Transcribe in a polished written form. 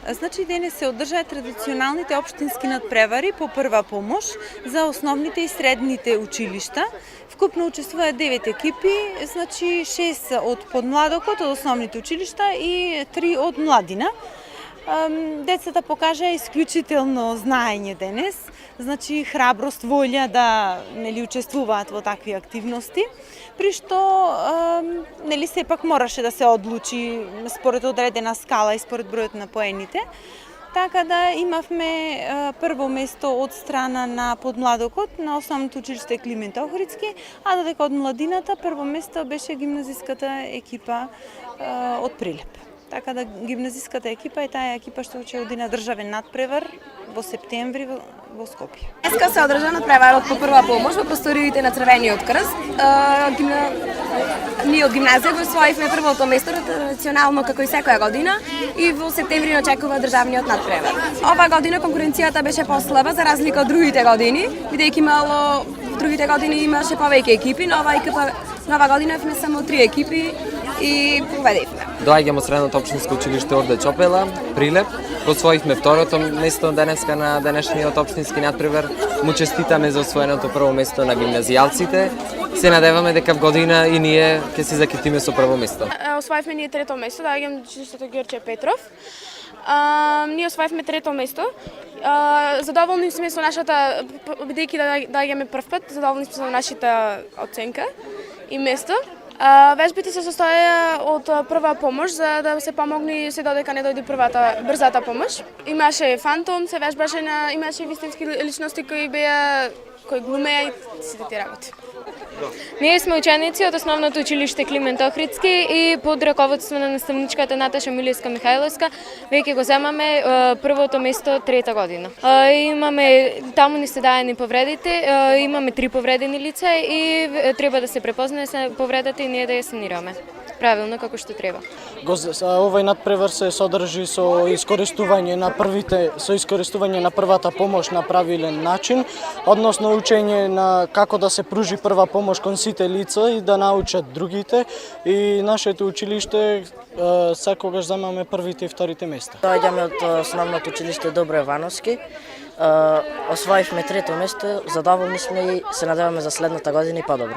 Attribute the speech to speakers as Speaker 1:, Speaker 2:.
Speaker 1: Значи денес се одржаат традиционалните општински надпревари по прва помош за основните и средните училишта. Вкупно учествуваат 9 екипи, значи 6 од подмладокот од основните училишта и 3 од младина. Децата покажа исклучително знаење денес, значи храброст, волја да учествуваат во такви активности, при што сепак мораше да се одлучи според одредена скала и според бројот на поените. Така да имавме прво место од страна на подмладокот на основното училиште Климент Охридски, а додека од младината прво место беше гимназиската екипа од Прилеп. Така да гимназиската екипа е таа екипа што ќе оди на државен надпревар во септември во Скопје.
Speaker 2: Днеска се одржа надпреварот по прва помош во просториите на Црвениот крст. Ние од гимназија го освоивме првото место традиционално како и секоја година и во септември очекува државниот надпревар. Ова година конкуренцијата беше послаба за разлика од другите години, бидејќи во другите години имаше повеќе екипи, но ова година имавме само 3 екипи и победивме.
Speaker 3: Доаѓам од средното општинско училиште Орде Чопела, Прилеп. Освоивме второто место денеска на денешниот општински надпревар. Му честитаме за освоеното прво место на гимназијалците. Се надеваме дека в година и ние ќе се закитиме со прво место.
Speaker 4: Освоивме ние трето место, доаѓам од училиштето Ѓорче Петров. Ние освоивме трето место. Задоволни сме со нашата, бидејќи доаѓаме прв пат, задоволни сме со нашата оценка и место. Вежбите се состоја од прва помош за да се помогне се додека не дојде брзата помош. Имаше фантом, се вежбаше имаше вистински личности кои глумеа и сите тие работи.
Speaker 5: Ние сме ученици од основното училиште Климент Охридски и под раководство на наставничката Наташа Милевска Михајловска веќе го земаме првото место трета година. Таму ни се даени повредите, имаме 3 повредени лица и треба да се препознае повредата и ние да ја санираме правилно како што треба.
Speaker 6: Овој надпревар се содржи со искористување на првата помош на правилен начин, односно учење на како да се пружи прва помош кон сите лица и да научат другите. И нашето училиште секогаш земаме првите и вторите места.
Speaker 7: Доаѓаме од основното училиште Добро Евановски. Освоивме трето место, задоволни сме и се надеваме за следната година и подобро.